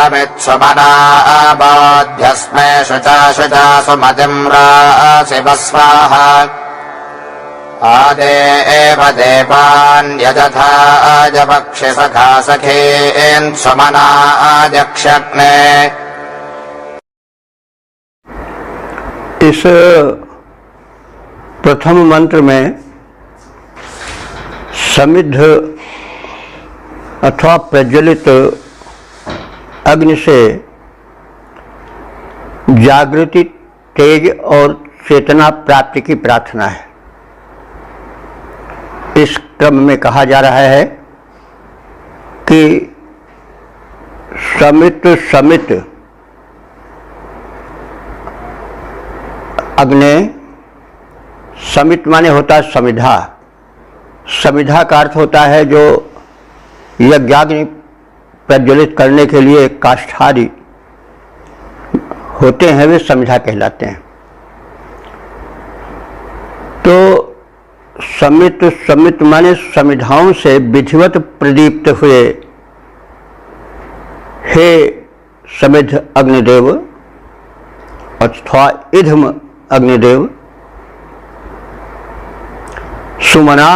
समित्सुमना बोध्यस्मे शुचा शुचा सुमतिं राशिव स्वाहा आदेव देवान्यजथा जपक्षि सखा सखेन् सुमना आजक्षग्ने। इस प्रथम मंत्र में समिद्ध अथवा प्रज्वलित अग्नि से जागृति, तेज और चेतना प्राप्ति की प्रार्थना है। इस क्रम में कहा जा रहा है कि समित अग्नि, समित माने होता है समिधा। समिधा का अर्थ होता है जो यज्ञाग्नि प्रज्वलित करने के लिए काष्ठादि होते हैं, वे समिधा कहलाते हैं। तो समित माने समिधाओं से विधिवत प्रदीप्त हुए हे समिद्ध अग्निदेव अथवा इधम अग्निदेव, सुमना,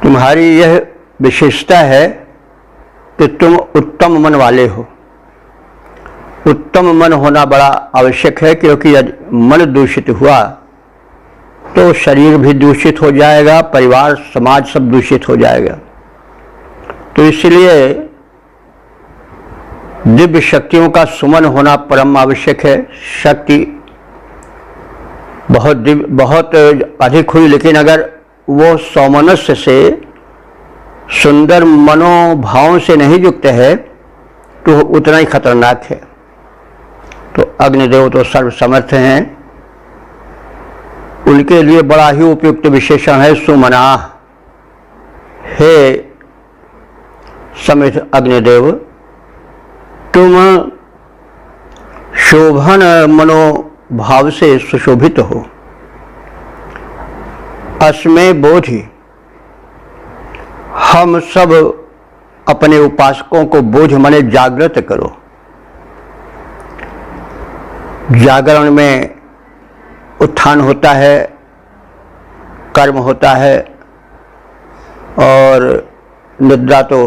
तुम्हारी यह विशेषता है कि तुम उत्तम मन वाले हो। उत्तम मन होना बड़ा आवश्यक है, क्योंकि यदि मन दूषित हुआ तो शरीर भी दूषित हो जाएगा, परिवार समाज सब दूषित हो जाएगा। तो इसलिए दिव्य शक्तियों का सुमन होना परम आवश्यक है। शक्ति बहुत अधिक हुई, लेकिन अगर वो सौमनस्य से, सुंदर मनोभावों से नहीं युक्त है तो उतना ही खतरनाक है। तो अग्निदेव तो सर्वसमर्थ हैं, उनके लिए बड़ा ही उपयुक्त विशेषण है सुमना। हे समिद्ध अग्निदेव, तुम शोभन मनोभाव से सुशोभित हो। अस्मै बोधि, हम सब अपने उपासकों को बोध माने जागृत करो। जागरण में उत्थान होता है, कर्म होता है, और निद्रा तो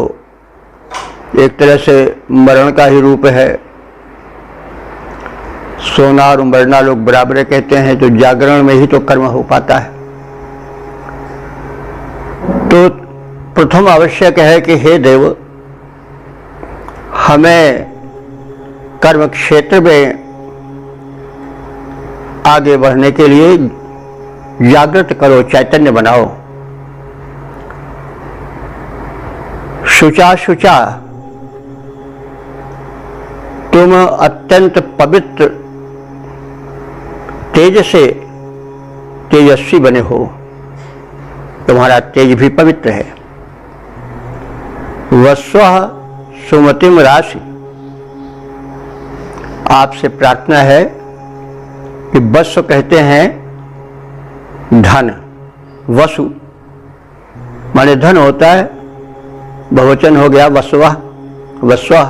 एक तरह से मरण का ही रूप है। सोना और मरना लोग बराबर कहते हैं, तो जागरण में ही तो कर्म हो पाता है। तो प्रथम आवश्यक है कि हे देव, हमें कर्म क्षेत्र में आगे बढ़ने के लिए जागृत करो, चैतन्य बनाओ। शुचा शुचा, तुम अत्यंत पवित्र तेज से तेजस्वी बने हो, तुम्हारा तेज भी पवित्र है। वस्वः सुमतिम राशि, आपसे प्रार्थना है कि वस्व कहते हैं धन, वसु माने धन होता है, बहुवचन हो गया वस्वः, वस्वः।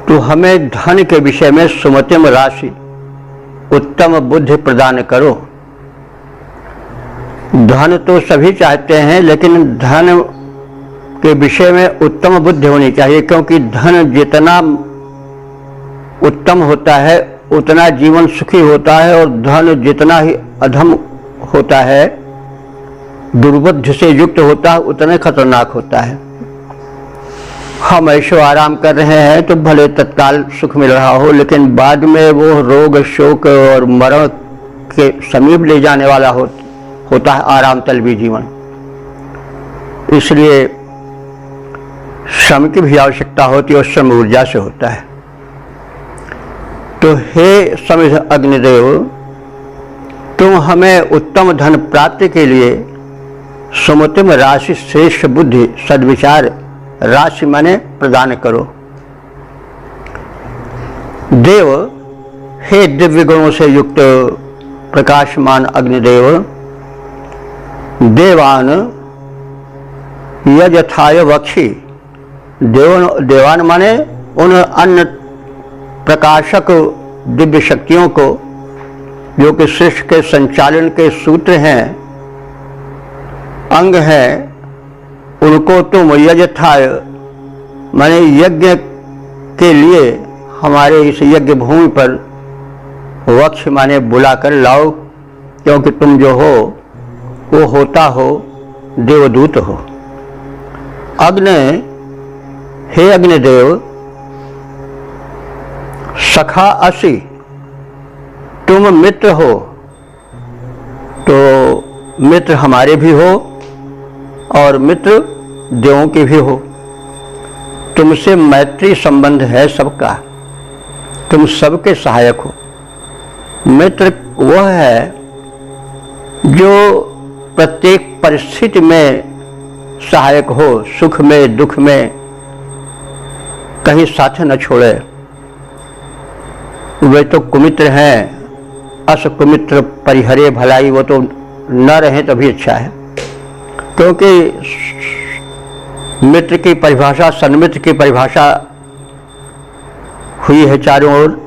तो हमें धन के विषय में सुमतिम राशि, उत्तम बुद्धि प्रदान करो। धन तो सभी चाहते हैं, लेकिन धन के विषय में उत्तम बुद्धि होनी चाहिए, क्योंकि धन जितना उत्तम होता है उतना जीवन सुखी होता है, और धन जितना ही अधम होता है, दुर्बुद्धि से युक्त होता है, उतना खतरनाक होता है। हम ऐशो आराम कर रहे हैं तो भले तत्काल सुख मिल रहा हो, लेकिन बाद में वो रोग, शोक और मरण के समीप ले जाने वाला होता है आराम तलबी जीवन। इसलिए श्रम की भी आवश्यकता होती है, और श्रम ऊर्जा से होता है। तो हे समिद्ध अग्निदेव, तुम हमें उत्तम धन प्राप्ति के लिए सुमतिम राशि, श्रेष्ठ बुद्धि, सद्विचार राशि माने प्रदान करो। देव, हे दिव्य गुणों से युक्त प्रकाशमान अग्निदेव, देवान यजथाय वक्षि, देवान माने उन अन्य प्रकाशक दिव्य शक्तियों को जो कि सृष्टि के संचालन के सूत्र हैं, अंग हैं, उनको तुम यजथाय माने यज्ञ के लिए हमारे इस यज्ञ भूमि पर वक्ष माने बुलाकर लाओ, क्योंकि तुम जो हो वो होता हो देवदूत हो। अग्नि, हे अग्निदेव, सखा असि, तुम मित्र हो, तो मित्र हमारे भी हो और मित्र देवों के भी हो। तुमसे मैत्री संबंध है सबका, तुम सबके सहायक हो। मित्र वह है जो प्रत्येक परिस्थिति में सहायक हो, सुख में दुख में कहीं साथ न छोड़े। वे तो कुमित्र हैं, अस कुमित्र परिहरे भलाई, वो तो न रहे तभी अच्छा है। क्योंकि मित्र की परिभाषा, सन्मित्र की परिभाषा हुई है चारों ओर।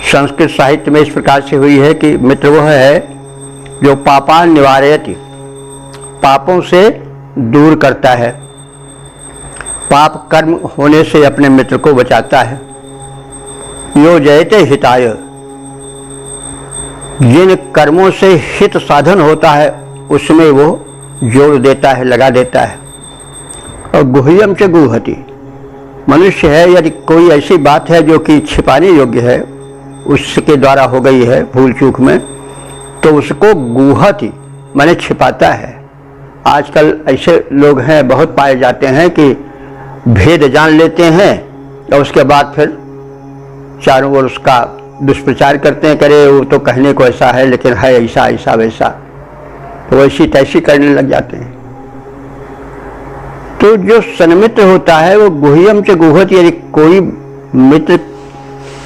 संस्कृत साहित्य में इस प्रकार से हुई है कि मित्र वह है जो पापान निवारयति, पापों से दूर करता है, पाप कर्म होने से अपने मित्र को बचाता है। यो जयते हिताय, जिन कर्मों से हित साधन होता है उसमें वो जोड़ देता है, लगा देता है। और गुह्यम च गुहति, मनुष्य है यदि कोई ऐसी बात है जो कि छिपाने योग्य है, उसके द्वारा हो गई है भूल चूक में, तो उसको गुहति माने छिपाता है। आजकल ऐसे लोग हैं, बहुत पाए जाते हैं कि भेद जान लेते हैं और उसके बाद फिर चारों ओर उसका दुष्प्रचार करते हैं, करे वो तो कहने को ऐसा है लेकिन है ऐसा ऐसा वैसा, तो ऐसी तैसी करने लग जाते हैं। तो जो सन्मित्र होता है वो गुह्यम च गुहति, यदि कोई मित्र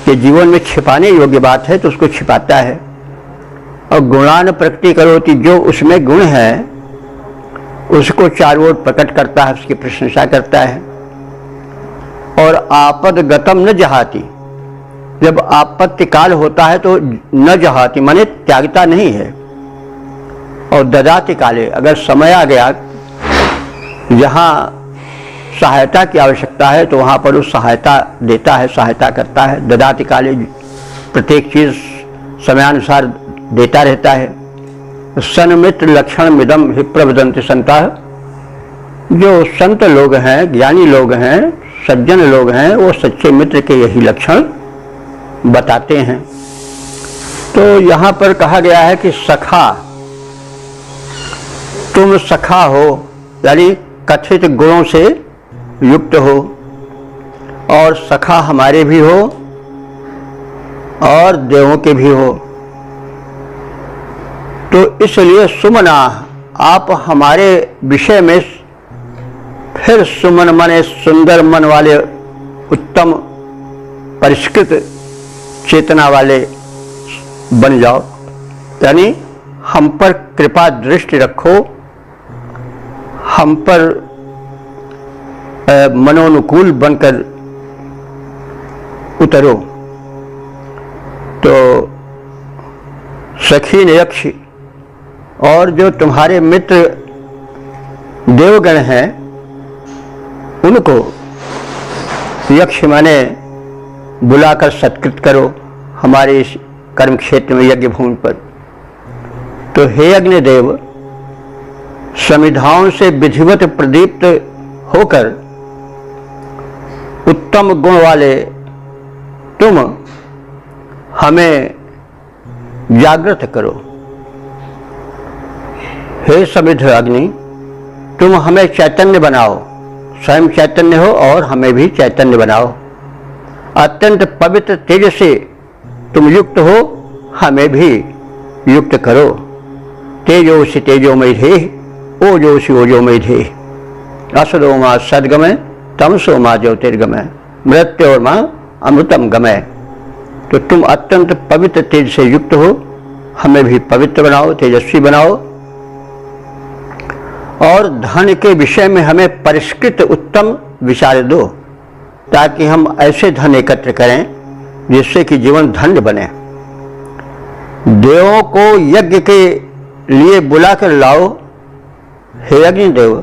के जीवन में छिपाने योग्य बात है तो उसको छिपाता है। और गुणान प्रकटी करोति, जो उसमें गुण है उसको चारों ओर प्रकट करता है, उसकी प्रशंसा करता है। और आपद गतम न जहाती, जब आपत्ति काल होता है तो न जहाती माने त्यागता नहीं है। और ददाति काले, अगर समय आ गया जहाँ सहायता की आवश्यकता है तो वहाँ पर उस सहायता देता है, सहायता करता है। ददाति काले, प्रत्येक चीज समयानुसार देता रहता है। सन्मित्र लक्षण मिदम हि प्रवदन्ति संतः, जो संत लोग हैं, ज्ञानी लोग हैं, सज्जन लोग हैं, वो सच्चे मित्र के यही लक्षण बताते हैं। तो यहाँ पर कहा गया है कि सखा, तुम सखा हो, यानी कथित गुणों से युक्त हो, और सखा हमारे भी हो और देवों के भी हो। तो इसलिए सुमना, आप हमारे विषय में फिर सुमन माने सुंदर मन वाले, उत्तम परिष्कृत चेतना वाले बन जाओ, यानी हम पर कृपा दृष्टि रखो, हम पर मनोनुकूल बनकर उतरो। तो सखी ने यक्ष, और जो तुम्हारे मित्र देवगण हैं उनको यक्ष माने बुलाकर सत्कृत करो हमारे इस कर्म क्षेत्र में, यज्ञ भूमि पर। तो हे अग्निदेव, समिधाओं से विधिवत प्रदीप्त होकर उत्तम गुण वाले तुम हमें जागृत करो। हे समिध अग्नि, तुम हमें चैतन्य बनाओ, स्वयं चैतन्य हो और हमें भी चैतन्य बनाओ। अत्यंत पवित्र तेज से तुम युक्त हो, हमें भी युक्त करो। तेजोसी तेजोमय थे, ओजोसी ओजोमय थे। असदो मां सदगमय, तमसो मां ज्योतिर्गमय, मृत्योर्मा अमृतम गमय। तो तुम अत्यंत पवित्र तेज से युक्त हो, हमें भी पवित्र बनाओ, तेजस्वी बनाओ। और धन के विषय में हमें परिष्कृत उत्तम विचार दो, ताकि हम ऐसे धन एकत्र करें जिससे कि जीवन धन्य बने। देवों को यज्ञ के लिए बुलाकर लाओ। हे अग्निदेव,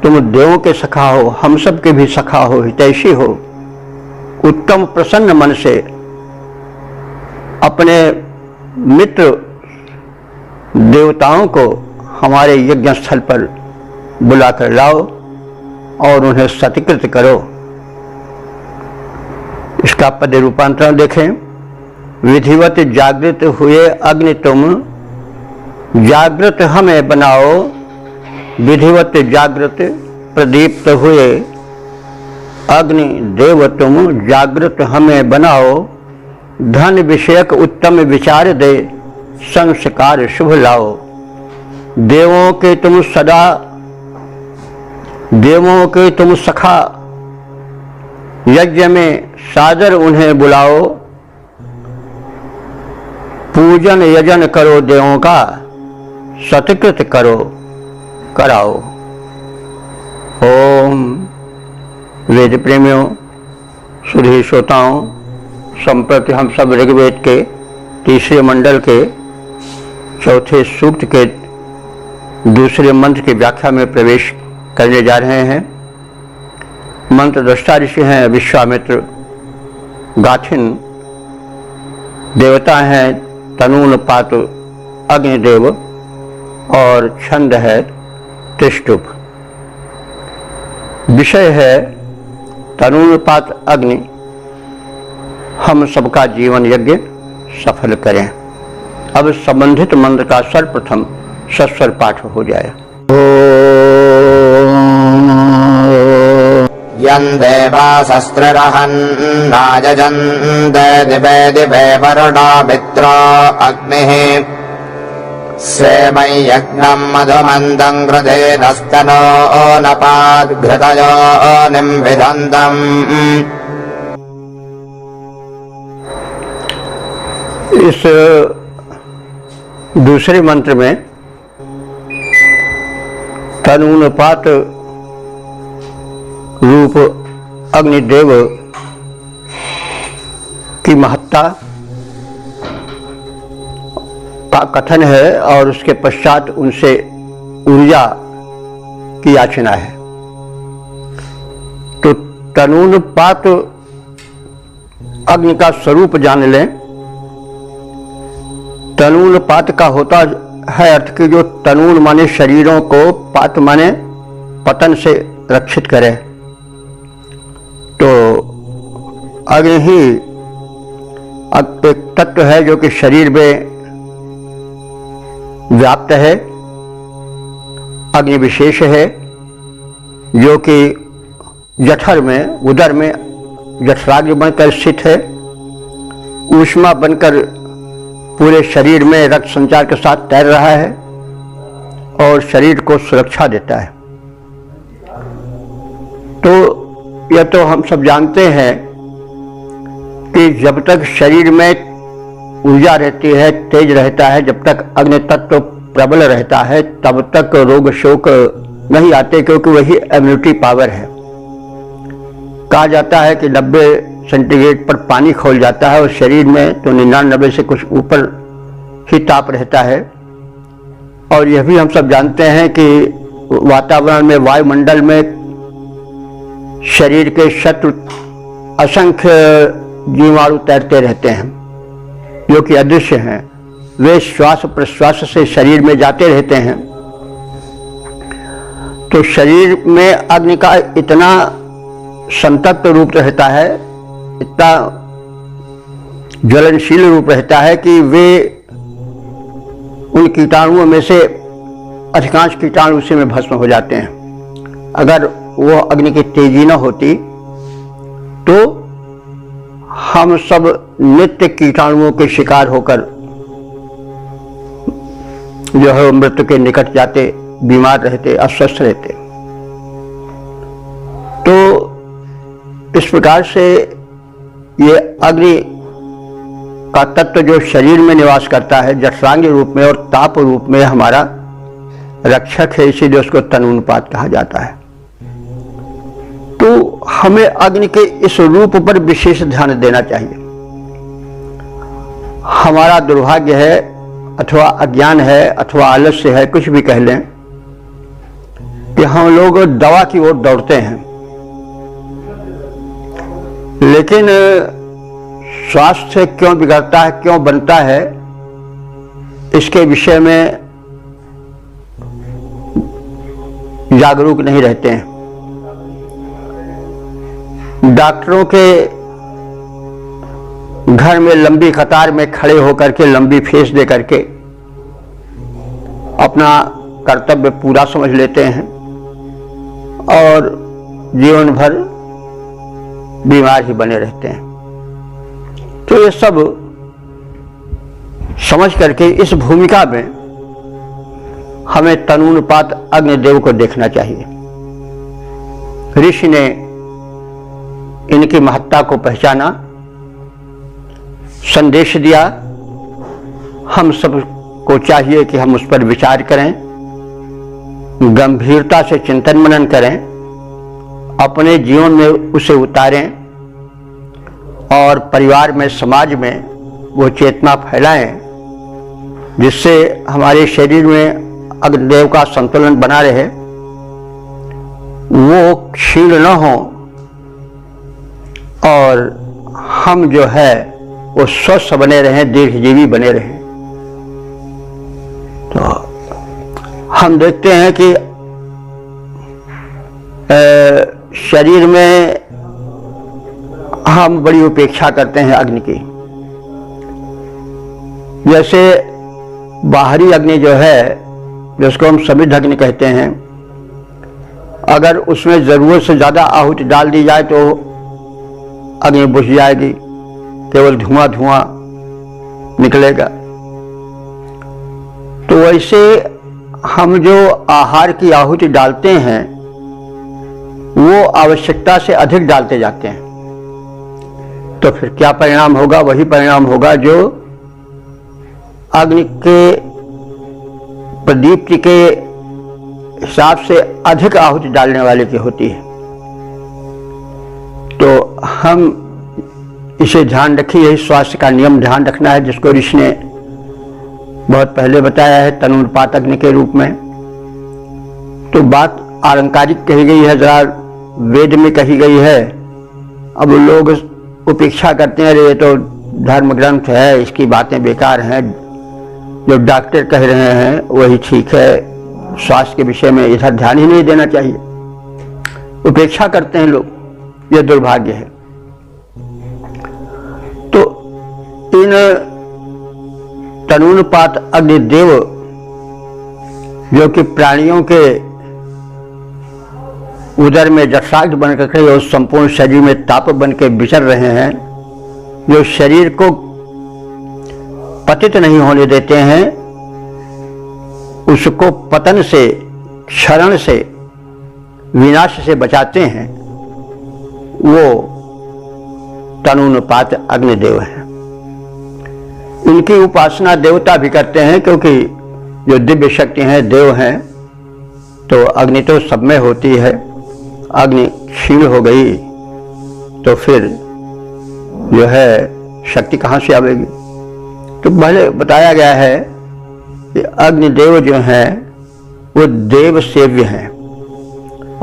तुम देवों के सखा हो, हम सब के भी सखा हो, हितैषी हो। उत्तम प्रसन्न मन से अपने मित्र देवताओं को हमारे यज्ञ स्थल पर बुलाकर लाओ और उन्हें सत्कृत करो। इसका पद रूपांतरण देखें। विधिवत जागृत हुए अग्नि तुम, जागृत हमें बनाओ। विधिवत जागृत प्रदीप्त हुए अग्नि देव तुम, जागृत हमें बनाओ। धन विषयक उत्तम विचार दे, संस्कार शुभ लाओ। देवों के तुम सदा, देवों के तुम सखा, यज्ञ में सादर उन्हें बुलाओ। पूजन यजन करो देवों का, सत्कृत करो कराओ। ओम। वेद प्रेमियों, सुधी श्रोताओं, संप्रति हम सब ऋग्वेद के तीसरे मंडल के चौथे सूक्त के दूसरे मंत्र की व्याख्या में प्रवेश करने जा रहे हैं। मंत्र दृष्टा ऋषि हैं विश्वामित्र, गाथिन देवता हैं तनूनपात अग्निदेव और छंद है त्रिष्टुप। विषय है तनूनपात अग्नि, हम सबका जीवन यज्ञ सफल करें। अब संबंधित मंत्र का सर्वप्रथम सस्वर पाठ हो जाए। यं देवा शस्त्ररहन्नायजन्त दिवे दिवे वरुणो मित्रो अग्निः सेमै यज्ञं मधुमन्दं कृधेनस्तनो नपाद्घृतयो निम्विदन्तम्। इस दूसरे मंत्र में तनूनपात रूप अग्निदेव की महत्ता का कथन है और उसके पश्चात उनसे ऊर्जा की याचना है। तो तनूनपात अग्नि का स्वरूप जान लें। तनूनपात का होता है अर्थ कि जो तनून माने शरीरों को, पात माने पतन से रक्षित करे। तो अग्नि ही एक तत्व है जो कि शरीर में व्याप्त है, अग्नि विशेष है जो कि जठर में, उदर में जठराग्नि बनकर स्थित है, ऊष्मा बनकर पूरे शरीर में रक्त संचार के साथ तैर रहा है और शरीर को सुरक्षा देता है। तो यह तो हम सब जानते हैं कि जब तक शरीर में ऊर्जा रहती है, तेज रहता है, जब तक अग्नि तत्व प्रबल रहता है, तब तक रोग शोक नहीं आते, क्योंकि वही इम्यूनिटी पावर है। कहा जाता है कि 90 सेंटीग्रेड पर पानी खौल जाता है और शरीर में तो 99 से कुछ ऊपर ही ताप रहता है। और यह भी हम सब जानते हैं कि वातावरण में, वायुमंडल में शरीर के शत्रु असंख्य जीवाणु तैरते रहते हैं जो कि अदृश्य हैं। वे श्वास प्रश्वास से शरीर में जाते रहते हैं। तो शरीर में अग्नि का इतना संतप्त रूप रहता है, इतना ज्वलनशील रूप रहता है कि वे उन कीटाणुओं में से अधिकांश कीटाणु उसी में भस्म हो जाते हैं। अगर वो अग्नि की तेजी न होती तो हम सब नित्य कीटाणुओं के शिकार होकर जो है मृत्यु के निकट जाते, बीमार रहते, अस्वस्थ रहते। तो इस प्रकार से ये अग्नि का तत्व जो शरीर में निवास करता है, जठरांगी रूप में और ताप रूप में हमारा रक्षक है, इसीलिए उसको तनूनपात कहा जाता है। हमें अग्नि के इस रूप पर विशेष ध्यान देना चाहिए। हमारा दुर्भाग्य है अथवा अज्ञान है अथवा आलस्य है, कुछ भी कह लें, कि हम लोग दवा की ओर दौड़ते हैं, लेकिन स्वास्थ्य क्यों बिगड़ता है, क्यों बनता है, इसके विषय में जागरूक नहीं रहते हैं। डॉक्टरों के घर में लंबी कतार में खड़े होकर के, लंबी फीस दे करके अपना कर्तव्य पूरा समझ लेते हैं और जीवन भर बीमार ही बने रहते हैं। तो ये सब समझ करके इस भूमिका में हमें तनूनुपात अग्निदेव को देखना चाहिए। ऋषि ने इनकी महत्ता को पहचाना, संदेश दिया। हम सबको चाहिए कि हम उस पर विचार करें, गंभीरता से चिंतन मनन करें, अपने जीवन में उसे उतारें और परिवार में, समाज में वो चेतना फैलाएं, जिससे हमारे शरीर में अग्निदेव का संतुलन बना रहे, वो क्षीण न हो और हम जो है वो स्वस्थ बने रहें, दीर्घजीवी बने रहें। तो हम देखते हैं कि शरीर में हम बड़ी उपेक्षा करते हैं अग्नि की। जैसे बाहरी अग्नि जो है, जिसको हम समिध अग्नि कहते हैं, अगर उसमें जरूरत से ज्यादा आहुति डाल दी जाए तो अग्नि बुझ जाएगी, केवल धुआं धुआं निकलेगा। तो वैसे हम जो आहार की आहुति डालते हैं वो आवश्यकता से अधिक डालते जाते हैं, तो फिर क्या परिणाम होगा? वही परिणाम होगा जो अग्नि के प्रदीप्ति के हिसाब से अधिक आहुति डालने वाले की होती है। तो हम इसे ध्यान रखिए, यही स्वास्थ्य का नियम ध्यान रखना है, जिसको ऋषि ने बहुत पहले बताया है तनूनुपात अग्नि के रूप में। तो बात आलंकारिक कही गई है, जरा वेद में कही गई है। अब लोग उपेक्षा करते हैं, ये तो धर्म ग्रंथ है, इसकी बातें बेकार हैं, जो डॉक्टर कह रहे हैं वही ठीक है, स्वास्थ्य के विषय में इधर ध्यान ही नहीं देना चाहिए। उपेक्षा करते हैं लोग, ये दुर्भाग्य है। तो इन तनूनुपात अग्निदेव जो कि प्राणियों के उदर में जठराग्नि बनकर के और संपूर्ण शरीर में ताप बन के विचर रहे हैं, जो शरीर को पतित नहीं होने देते हैं, उसको पतन से, क्षरण से, विनाश से बचाते हैं, वो तनूनुपात अग्निदेव है। इनकी उपासना देवता भी करते हैं, क्योंकि जो दिव्य शक्ति हैं, देव हैं, तो अग्नि तो सब में होती है। अग्नि क्षीण हो गई तो फिर जो है शक्ति कहाँ से आवेगी? तो पहले बताया गया है कि अग्निदेव जो हैं वो देव सेव्य हैं,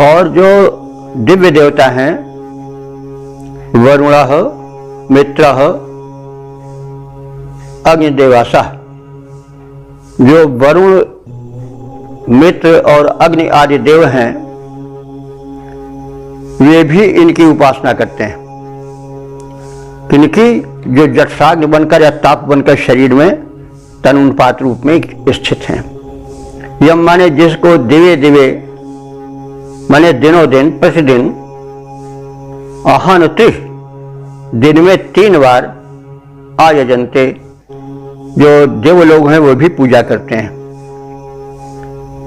और जो दिव्य देवता हैं वरुणः, मित्रः, अग्निदेवासः, जो वरुण, मित्र और अग्नि आदि देव हैं, वे भी इनकी उपासना करते हैं। इनकी जो जठराग्नि बनकर या ताप बनकर शरीर में तनूनुपात रूप में स्थित हैं। यम माने जिसको दिवे दिवे माने दिनों दिन, प्रतिदिन, अहनति दिन में 3 बार आयजनते, जो देव लोग हैं वो भी पूजा करते हैं।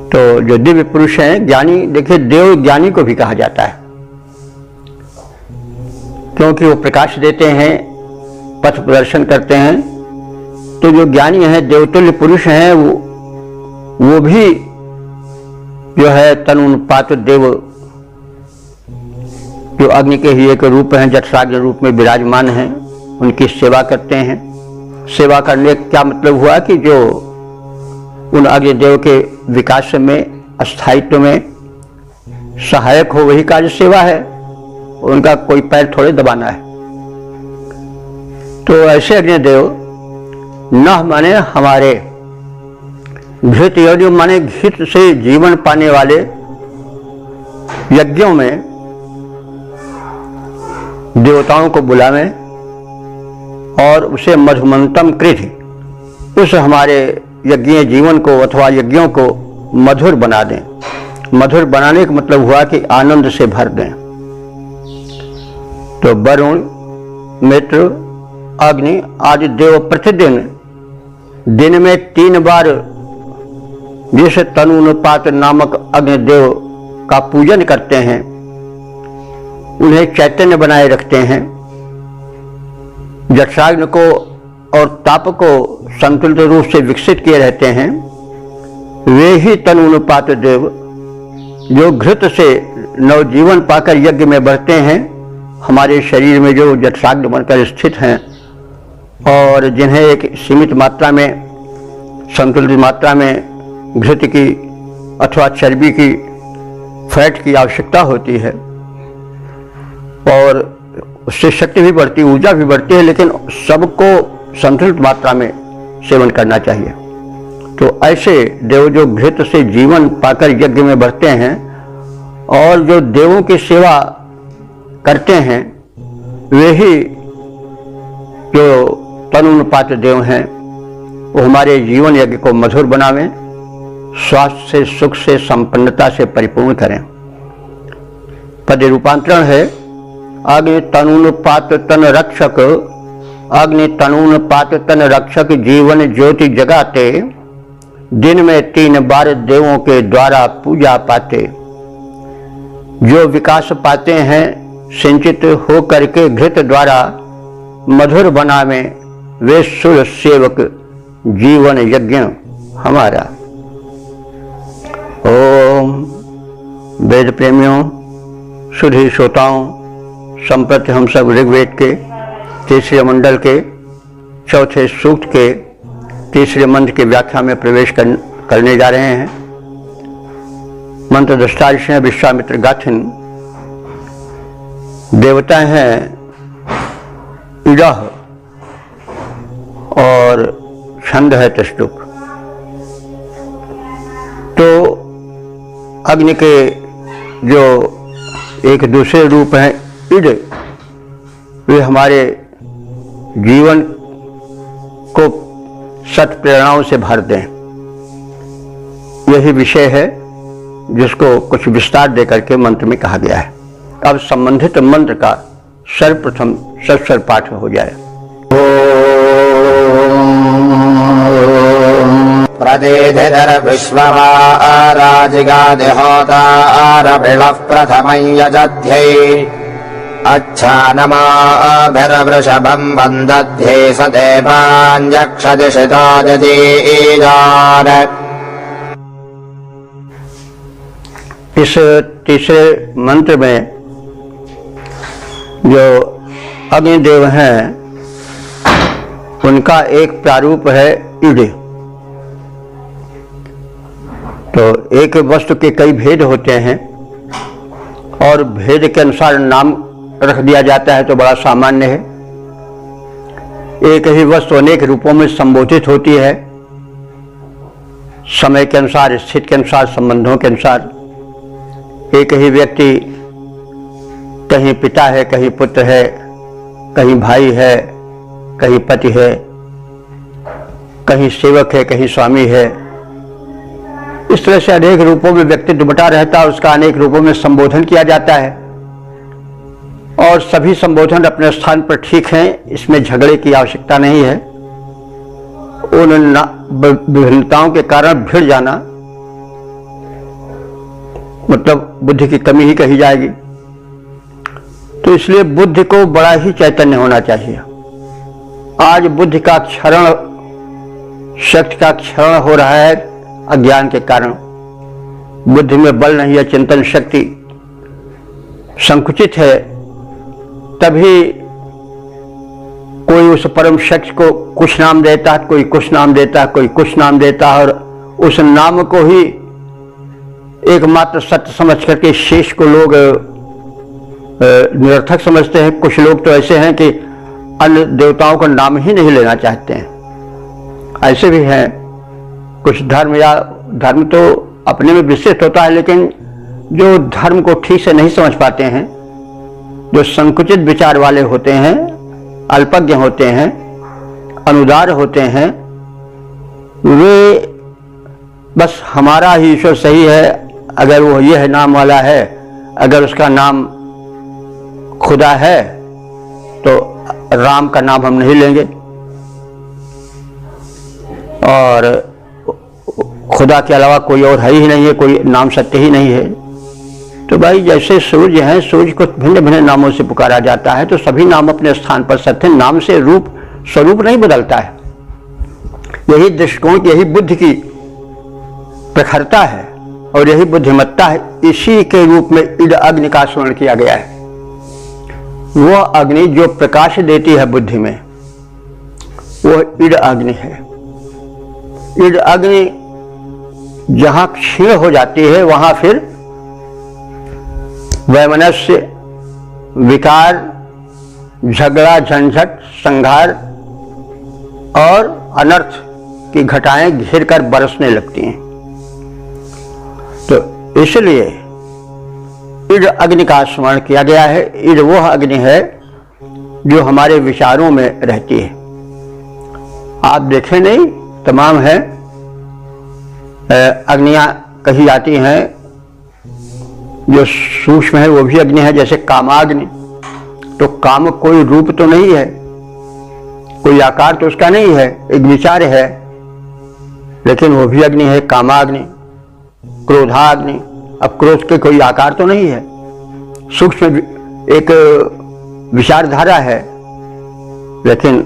तो जो दिव्य पुरुष हैं, ज्ञानी, देखिए देव ज्ञानी को भी कहा जाता है, क्योंकि वो प्रकाश देते हैं, पथ प्रदर्शन करते हैं। तो जो ज्ञानी हैं, देवतुल्य पुरुष हैं, वो भी जो है तनूनुपात देव जो अग्नि के ही एक रूप हैं, जठराग्नि रूप में विराजमान हैं, उनकी सेवा करते हैं। सेवा करने का क्या मतलब हुआ कि जो उन अग्निदेव के विकास में, स्थायित्व में सहायक हो, वही कार्य सेवा है। उनका कोई पैर थोड़े दबाना है। तो ऐसे अग्निदेव न माने हमारे घृत योनि माने घृत से जीवन पाने वाले यज्ञों में देवताओं को बुलावें और उसे मधुमंतम कृत उस हमारे यज्ञीय जीवन को अथवा यज्ञों को मधुर बना दें। मधुर बनाने का मतलब हुआ कि आनंद से भर दें। तो वरुण, मित्र, अग्नि आदि देव प्रतिदिन दिन में 3 बार जिस तनुनुपात नामक अग्निदेव का पूजन करते हैं, उन्हें चैतन्य बनाए रखते हैं, जठराग्नि को और ताप को संतुलित रूप से विकसित किए रहते हैं। वे ही तनुनुपात देव जो घृत से नवजीवन पाकर यज्ञ में बढ़ते हैं, हमारे शरीर में जो जठराग्नि बनकर स्थित हैं और जिन्हें एक सीमित मात्रा में, संतुलित मात्रा में घृत की अथवा चर्बी की, फैट की आवश्यकता होती है और उससे शक्ति भी बढ़ती, ऊर्जा भी बढ़ती है, लेकिन सबको संतुलित मात्रा में सेवन करना चाहिए। तो ऐसे देव जो घृत से जीवन पाकर यज्ञ में बढ़ते हैं और जो देवों की सेवा करते हैं, वे ही जो तनुनुपात देव हैं, वो हमारे जीवन यज्ञ को मधुर बनावें, स्वास्थ्य से, सुख से, संपन्नता से परिपूर्ण करें। पद रूपांतरण है अग्नि तनुनुपात तन रक्षक, अग्नि तनुनुपात तन रक्षक जीवन ज्योति जगाते, दिन में 3 बार देवों के द्वारा पूजा पाते। जो विकास पाते हैं सिंचित हो करके घृत द्वारा मधुर बनावे, वे सुर सेवक जीवन यज्ञ हमारा। ओम वेद प्रेमियों, सुधी श्रोताओं, संप्रति हम सब ऋग्वेद के 3रे मंडल के 4थे सूक्त के 3रे मंत्र की व्याख्या में प्रवेश करने जा रहे हैं। मंत्र दृष्टार्ष विश्वामित्र गाथिन। देवता हैं इडह और छंद है तष्टुप। तो अग्नि के जो एक दूसरे रूप हैं इड, वे हमारे जीवन को सत प्रेरणाओं से भर दें। यही विषय है जिसको कुछ विस्तार देकर के मंत्र में कहा गया है। अब संबंधित मंत्र का सर्वप्रथम सस्वर पाठ हो जाए। प्रदेधिधर विश्वमाराजिगादिहोतारभिलः प्रथमं यजध्यै, अच्छानमाभिर्वृषभं वन्दध्ये स देवान्यक्षदिशितादितीजान। इस तीसरे मंत्र में जो अग्निदेव हैं, उनका एक प्रारूप है इड। तो एक वस्तु के कई भेद होते हैं और भेद के अनुसार नाम रख दिया जाता है, तो बड़ा सामान्य है। एक ही वस्तु अनेक रूपों में संबोधित होती है, समय के अनुसार, स्थिति के अनुसार, संबंधों के अनुसार। एक ही व्यक्ति कहीं पिता है, कहीं पुत्र है, कहीं भाई है, कहीं पति है, कहीं सेवक है, कहीं स्वामी है। इस तरह से अनेक रूपों में व्यक्तित्व बटा रहता है, उसका अनेक रूपों में संबोधन किया जाता है और सभी संबोधन अपने स्थान पर ठीक हैं, इसमें झगड़े की आवश्यकता नहीं है। उन विभिन्नताओं के कारण भिड़ जाना मतलब बुद्धि की कमी ही कही जाएगी। तो इसलिए बुद्धि को बड़ा ही चैतन्य होना चाहिए। आज बुद्धि का क्षरण, शक्ति का क्षरण हो रहा है अज्ञान के कारण। बुद्धि में बल नहीं है, चिंतन शक्ति संकुचित है, तभी कोई उस परम शख्स को कुछ नाम देता है, कोई कुछ नाम देता है, कोई कुछ नाम देता है, और उस नाम को ही एकमात्र सत्य समझ करके शेष को लोग निरर्थक समझते हैं। कुछ लोग तो ऐसे हैं कि अन्य देवताओं का नाम ही नहीं लेना चाहते हैं, ऐसे भी हैं। कुछ धर्म या धर्म तो अपने में विशिष्ट होता है, लेकिन जो धर्म को ठीक से नहीं समझ पाते हैं, जो संकुचित विचार वाले होते हैं, अल्पज्ञ होते हैं, अनुदार होते हैं, वे बस हमारा ही ईश्वर सही है, अगर वो यह नाम वाला है, अगर उसका नाम खुदा है तो राम का नाम हम नहीं लेंगे, और खुदा के अलावा कोई और है ही नहीं है, कोई नाम सत्य ही नहीं है। तो भाई जैसे सूर्य हैं, सूर्य को भिन्न भिन्न नामों से पुकारा जाता है, तो सभी नाम अपने स्थान पर सत्य, नाम से रूप स्वरूप नहीं बदलता है। यही दृष्टिकोण, यही बुद्धि की प्रखरता है और यही बुद्धिमत्ता है। इसी के रूप में इड अग्नि का स्मरण किया गया है। वह अग्नि जो प्रकाश देती है बुद्धि में, वह इड अग्नि है। इड अग्नि जहां क्षीण हो जाती है, वहां फिर वैमनस्य, विकार, झगड़ा, झंझट, संघार और अनर्थ की घटाएं घिर कर बरसने लगती हैं। तो इसलिए इड अग्नि का स्मरण किया गया है। इड वह अग्नि है जो हमारे विचारों में रहती है। आप देखें नहीं, तमाम है अग्नियां कही जाती हैं, जो सूक्ष्म है वो भी अग्नि है, जैसे कामाग्नि। तो काम कोई रूप तो नहीं है, कोई आकार तो उसका नहीं है, एक विचार है, लेकिन वो भी अग्नि है, कामाग्नि। क्रोधाग्नि, अब क्रोध के कोई आकार तो नहीं है, सूक्ष्म एक विचारधारा है, लेकिन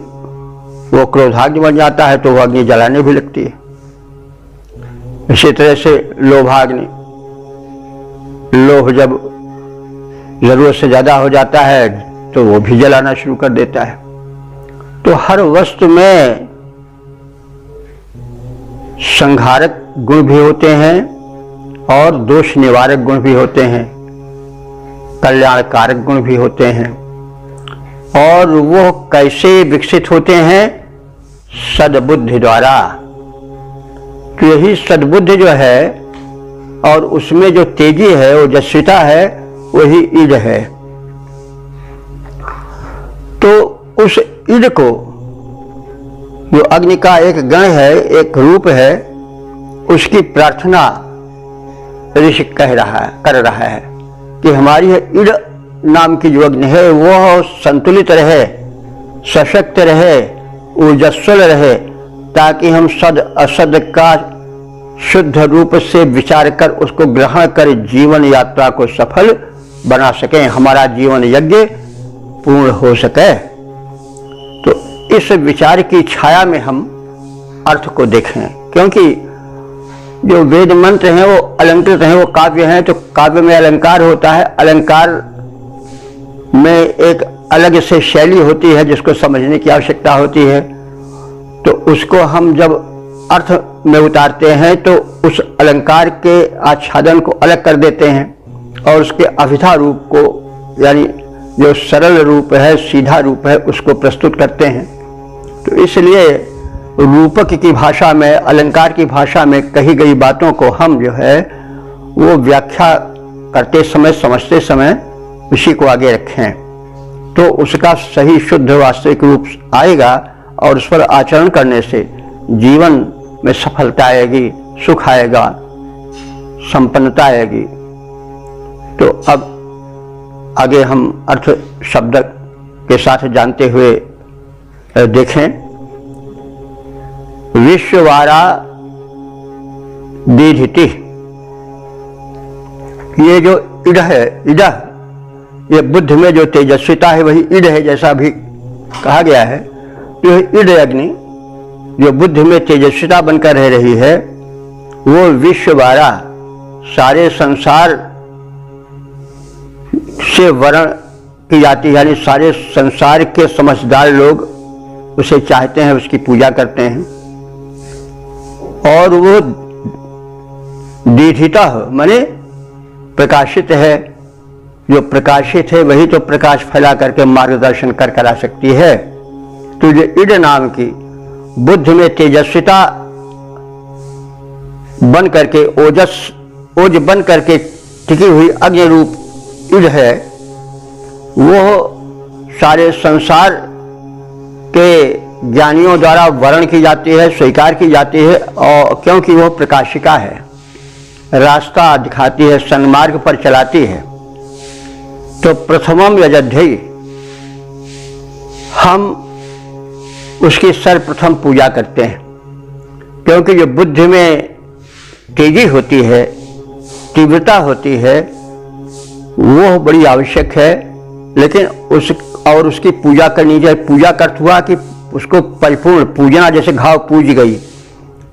वो क्रोधाग्नि बन जाता है तो वो अग्नि जलाने भी लगती है। इसी तरह से लोभाग्नि, लोभ जब जरूरत से ज्यादा हो जाता है तो वो भी जलाना शुरू कर देता है। तो हर वस्तु में संहारक गुण भी होते हैं और दोष निवारक गुण भी होते हैं, कल्याणकारक गुण भी होते हैं। और वो कैसे विकसित होते हैं? सद्बुद्धि द्वारा। तो यही सद्बुद्धि जो है और उसमें जो तेजी है, वो जस्विता है, वही ईड है। तो उस ईड को, जो अग्नि का एक गण है, एक रूप है, उसकी प्रार्थना ऋषि कर रहा है कि हमारी ईड नाम की जो अग्नि है वह संतुलित रहे, सशक्त रहे, ऊर्जस्वल रहे, ताकि हम सद असद का शुद्ध रूप से विचार कर उसको ग्रहण कर जीवन यात्रा को सफल बना सकें, हमारा जीवन यज्ञ पूर्ण हो सके। तो इस विचार की छाया में हम अर्थ को देखें, क्योंकि जो वेद मंत्र हैं वो अलंकृत हैं, वो काव्य हैं। तो काव्य में अलंकार होता है, अलंकार में एक अलग से शैली होती है जिसको समझने की आवश्यकता होती है। तो उसको हम जब अर्थ में उतारते हैं तो उस अलंकार के आच्छादन को अलग कर देते हैं और उसके अभिधा रूप को, यानी जो सरल रूप है, सीधा रूप है, उसको प्रस्तुत करते हैं। तो इसलिए रूपक की भाषा में, अलंकार की भाषा में कही गई बातों को हम जो है वो व्याख्या करते समय, समझते समय उसी को आगे रखें, तो उसका सही शुद्ध वास्तविक रूप आएगा और उस पर आचरण करने से जीवन में सफलता आएगी, सुख आएगा, संपन्नता आएगी। तो अब आगे हम अर्थ शब्द के साथ जानते हुए देखें। विश्ववारा दीधिति, ये जो इड है, इड, ये बुद्ध में जो तेजस्विता है वही इड है, जैसा अभी कहा गया है। तो इड अग्नि जो बुद्ध में तेजस्विता बनकर रह रही है, वो विश्ववारा, सारे संसार से वर्ण की जाती है, यानी सारे संसार के समझदार लोग उसे चाहते हैं, उसकी पूजा करते हैं। और वो दीधिता माने प्रकाशित है, जो प्रकाशित है वही तो प्रकाश फैला करके मार्गदर्शन कर करा सकती है। तो जो इड नाम की बुद्धि में तेजस्विता बन करके ओज बन करके टिकी हुई अग्नि रूप इड है, वो सारे संसार के ज्ञानियों द्वारा वर्ण की जाती है, स्वीकार की जाती है, और क्योंकि वह प्रकाशिका है, रास्ता दिखाती है, सन्मार्ग पर चलाती है। तो प्रथमम यजध्यई, हम उसकी सर्वप्रथम पूजा करते हैं, क्योंकि जो बुद्धि में तेजी होती है, तीव्रता होती है, वो बड़ी आवश्यक है। लेकिन उसकी पूजा करनी चाहिए। पूजा का अर्थ हुआ कि उसको परिपूर्ण पूजना, जैसे घाव पूज गई,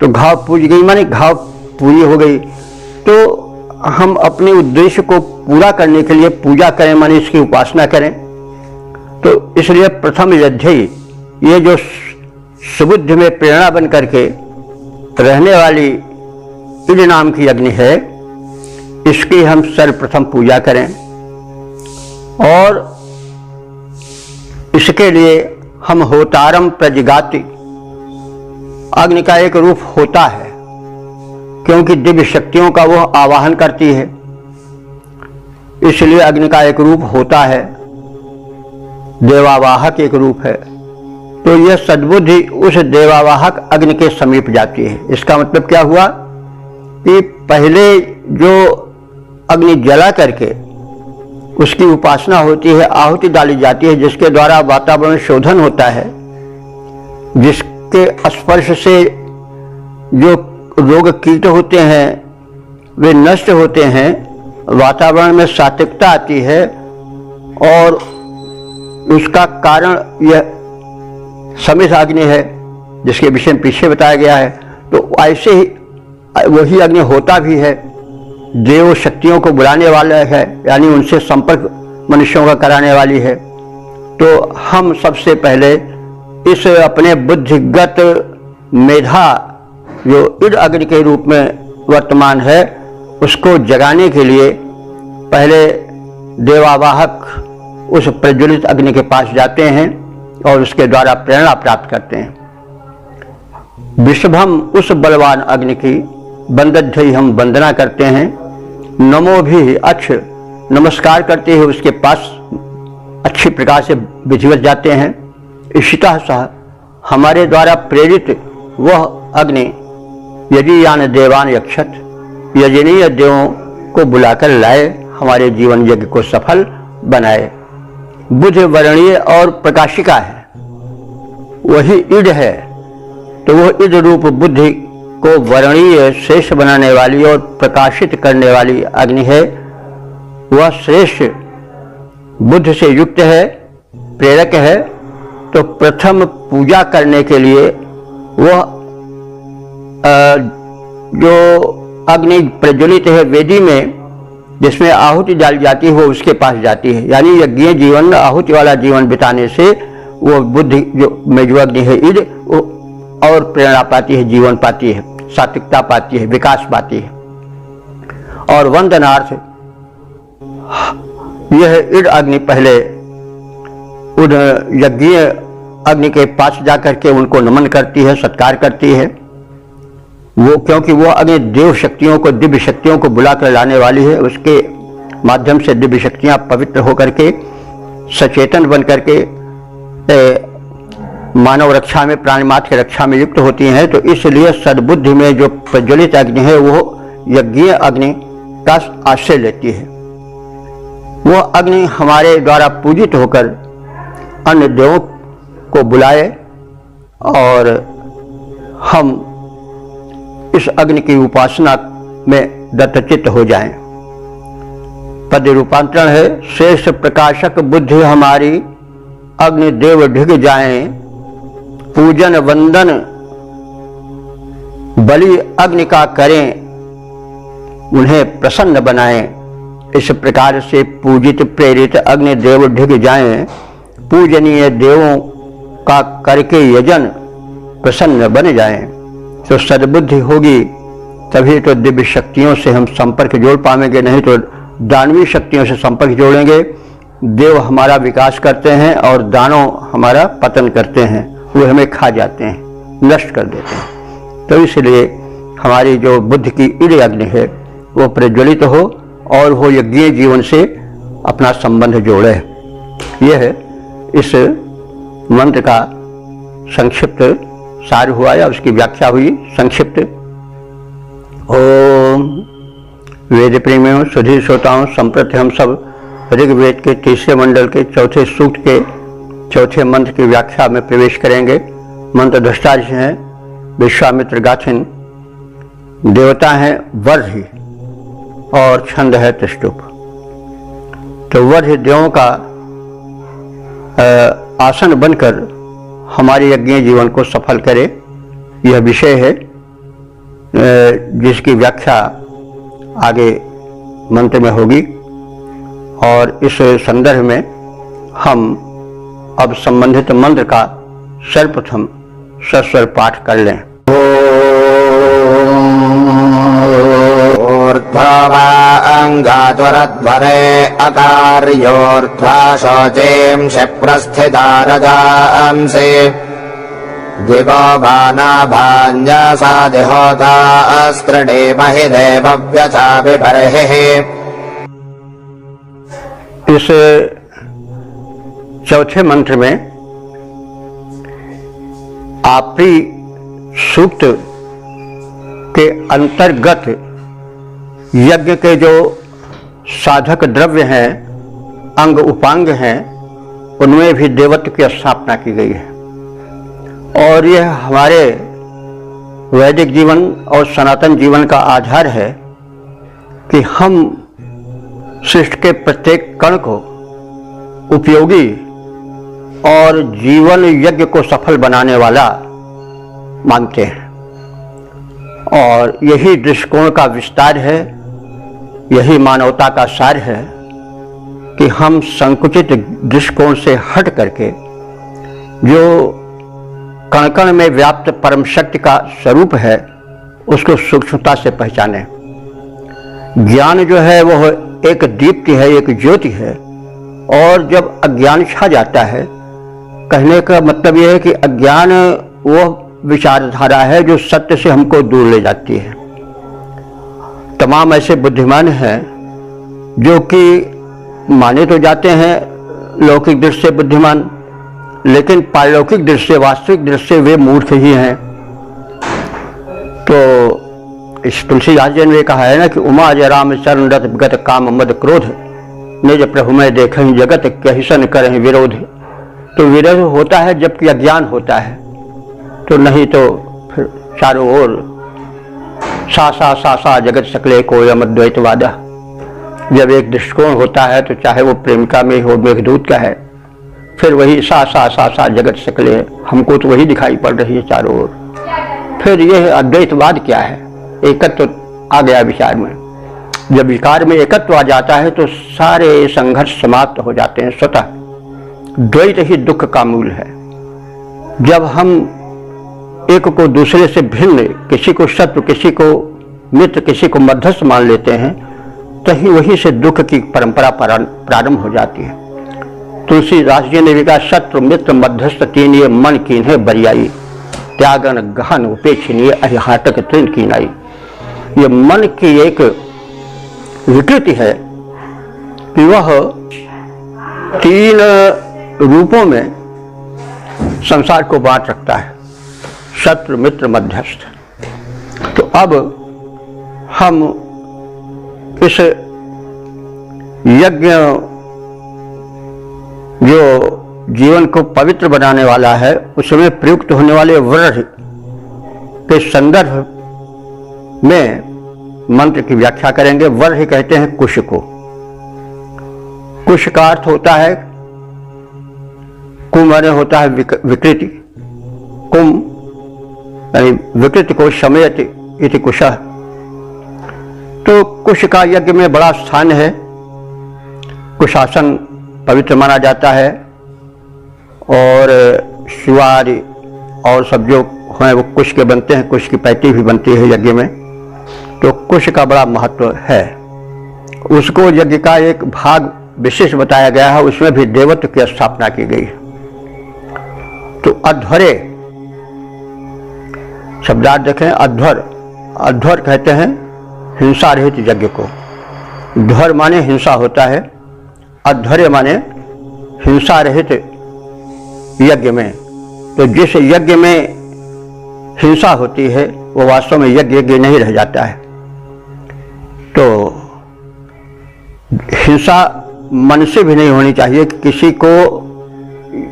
तो घाव पूज गई माने घाव पूरी हो गई। तो हम अपने उद्देश्य को पूरा करने के लिए पूजा करें, माने इसकी उपासना करें। तो इसलिए प्रथम यज्ञ, ये जो सुबुद्धि में प्रेरणा बन करके रहने वाली इड नाम की अग्नि है, इसकी हम सर्वप्रथम पूजा करें। और इसके लिए हम होतारम प्रजगाति, अग्नि का एक रूप होता है, क्योंकि दिव्य शक्तियों का वह आवाहन करती है, इसलिए अग्नि का एक रूप होता है, देवावाहक एक रूप है। तो यह सद्बुद्धि उस देवावाहक अग्नि के समीप जाती है। इसका मतलब क्या हुआ कि पहले जो अग्नि जला करके उसकी उपासना होती है, आहुति डाली जाती है, जिसके द्वारा वातावरण शोधन होता है, जिसके स्पर्श से जो रोग कीट होते हैं वे नष्ट होते हैं, वातावरण में सात्विकता आती है, और उसका कारण यह समिध अग्नि है, जिसके विषय में पीछे बताया गया है। तो ऐसे ही वही अग्नि होता भी है, देव शक्तियों को बुलाने वाला है, यानी उनसे संपर्क मनुष्यों का कराने वाली है। तो हम सबसे पहले इस अपने बुद्धिगत मेधा जो इड अग्नि के रूप में वर्तमान है, उसको जगाने के लिए पहले देवावाहक उस प्रज्वलित अग्नि के पास जाते हैं और उसके द्वारा प्रेरणा प्राप्त करते हैं। विश्वभम, उस बलवान अग्नि की बंदध्य हम वंदना करते हैं। नमो भी अच्छ, नमस्कार करते हुए उसके पास अच्छी प्रकार से विधिवत जाते हैं। इशितः सह, हमारे द्वारा प्रेरित वह अग्नि यदि यान देवान यक्षत, यजनीय देवों को बुलाकर लाए, हमारे जीवन यज्ञ को सफल बनाए। बुध वर्णीय और प्रकाशिका है, वही इड है। तो वह इड रूप बुद्धि को वर्णीय श्रेष्ठ बनाने वाली और प्रकाशित करने वाली अग्नि है। वह श्रेष्ठ बुद्ध से युक्त है, प्रेरक है। तो प्रथम पूजा करने के लिए वह जो अग्नि प्रज्वलित है वेदी में, जिसमें आहुति डाली जाती है, वो उसके पास जाती है। यानी यज्ञ जीवन, आहुति वाला जीवन बिताने से वो बुद्धि जो अग्नि है इड, वो और प्रेरणा पाती है, जीवन पाती है, सात्विकता पाती है, विकास पाती है। और वंदनार्थ यह इड अग्नि पहले उन यज्ञ अग्नि के पास जाकर के उनको नमन करती है, सत्कार करती है। वो क्योंकि वो अग्नि देव शक्तियों को, दिव्य शक्तियों को बुलाकर लाने वाली है। उसके माध्यम से दिव्य शक्तियां पवित्र होकर के सचेतन बन करके मानव रक्षा में, प्राणी मात्र की रक्षा में युक्त होती हैं। तो इसलिए सद्बुद्धि में जो प्रज्वलित अग्नि है वो यज्ञ अग्नि का आश्रय लेती है। वो अग्नि हमारे द्वारा पूजित होकर अन्य देवों को बुलाए और हम इस अग्नि की उपासना में दत्तचित्त हो जाएं। पद रूपांतरण है, श्रेष्ठ प्रकाशक बुद्धि हमारी अग्नि देव ढिग जाएं, पूजन वंदन बलि अग्नि का करें, उन्हें प्रसन्न बनाएं। इस प्रकार से पूजित प्रेरित अग्निदेव ढिग जाएं, पूजनीय देवों का करके यजन प्रसन्न बन जाएं, तो सद्बुद्धि होगी तभी तो दिव्य शक्तियों से हम संपर्क जोड़ पाएंगे, नहीं तो दानवीय शक्तियों से संपर्क जोड़ेंगे। देव हमारा विकास करते हैं और दानव हमारा पतन करते हैं, वो हमें खा जाते हैं, नष्ट कर देते हैं। तो इसलिए हमारी जो बुद्धि की ईड़ अग्नि है वो प्रज्वलित हो और वो यज्ञीय जीवन से अपना संबंध जोड़े। यह है इस मंत्र का संक्षिप्त सार हुआ या उसकी व्याख्या हुई संक्षिप्त। ओम वेद प्रेमियों, सुधीर श्रोताओं, संप्रति हम सब ऋग्वेद के तीसरे मंडल के चौथे सूक्त के चौथे मंत्र की व्याख्या में प्रवेश करेंगे। मंत्र दृष्टार्थ हैं विश्वामित्र गाथिन, देवता हैं वर्धि और छंद है त्रिष्टुप। तो वर्धि देवों का आसन बनकर हमारे यज्ञीय जीवन को सफल करे, यह विषय है जिसकी व्याख्या आगे मंत्र में होगी। और इस संदर्भ में हम अब संबंधित मंत्र का सर्वप्रथम सस्वर पाठ कर लें। ऊर्ध्वा अंगात्वरध्वरे अकार्योर्ध्वा शोचेंषि प्रस्थिता रजांसि दिवो भानाभान्यसा दिहोता अस्त्रणे महि देवव्यथा विभर्हिः। इस चौथे मंत्र में आपरी सूक्त के अंतर्गत यज्ञ के जो साधक द्रव्य हैं, अंग उपांग हैं, उनमें भी देवत्व की स्थापना की गई है। और यह हमारे वैदिक जीवन और सनातन जीवन का आधार है कि हम सृष्टि के प्रत्येक कण को उपयोगी और जीवन यज्ञ को सफल बनाने वाला मानते हैं। और यही दृष्टिकोण का विस्तार है, यही मानवता का सार है कि हम संकुचित दृष्टिकोण से हट करके जो कण कण में व्याप्त परम शक्ति का स्वरूप है उसको सूक्ष्मता से पहचाने। ज्ञान जो है वह एक दीप्ति है, एक ज्योति है, और जब अज्ञान छा जाता है, कहने का मतलब यह है कि अज्ञान वह विचारधारा है जो सत्य से हमको दूर ले जाती है। तमाम ऐसे बुद्धिमान हैं जो कि माने तो जाते हैं लौकिक दृष्टि से बुद्धिमान, लेकिन पारलौकिक दृष्टि से, वास्तविक दृष्टि से वे मूर्ख ही हैं। तो इस तुलसीदास जी ने कहा है ना कि उमा जराम चरण रथ गत काम मद क्रोध निज प्रभु में देखें जगत कहिसन करें विरोध। तो विरोध होता है जबकि अज्ञान होता है, तो नहीं तो फिर चारों ओर सा सा सा सा जगत सकले कोयम अद्वैतवादा। जब एक दृष्टिकोण होता है तो चाहे वो प्रेमिका में हो, मेघदूत का है, फिर वही सा सा सा सा जगत सकले, हमको तो वही दिखाई पड़ रही है चारों ओर। फिर यह अद्वैतवाद क्या है? एकत्व आ गया विचार में। जब विकार में एकत्व आ जाता है तो सारे संघर्ष समाप्त हो जाते हैं स्वतः। द्वैत ही दुख का मूल है। जब हम एक को दूसरे से भिन्न, किसी को शत्रु, किसी को मित्र, किसी को मध्यस्थ मान लेते हैं, तो ही वही से दुख की परंपरा प्रारंभ हो जाती है। तुलसीदास जी ने भी कहा शत्रु मित्र मध्यस्थ तीन ये मन कीन्हे बरियाई, त्यागन गहन उपेक्षणीय अरिहाटक तृण कीनाई। ये मन की एक विकृति है कि वह तीन रूपों में संसार को बांट रखता है, शत्रु मित्र मध्यस्थ। तो अब हम इस यज्ञ जो जीवन को पवित्र बनाने वाला है उसमें प्रयुक्त होने वाले व्रत के संदर्भ में मंत्र की व्याख्या करेंगे। वर्ष कहते हैं कुश को। कुश का अर्थ होता है, कुम माने होता है विकृति, कुम यानी विकृति को शमयति इति कुशः। तो कुश का यज्ञ में बड़ा स्थान है कुशासन पवित्र माना जाता है और शिवार और सब जो हैं वो कुश के बनते हैं, कुश की पैटी भी बनती है यज्ञ में। तो कुश का बड़ा महत्व है, उसको यज्ञ का एक भाग विशेष बताया गया है, उसमें भी देवत्व की स्थापना की गई है। तो अध्वरे शब्दार्थ देखें, अध्वर कहते हैं हिंसा रहित यज्ञ को। ध्वर माने हिंसा होता है, अध्वर्य माने हिंसा रहित यज्ञ में। तो जिस यज्ञ में हिंसा होती है वो वास्तव में यज्ञ नहीं रह जाता है। तो हिंसा मन से भी नहीं होनी चाहिए, किसी को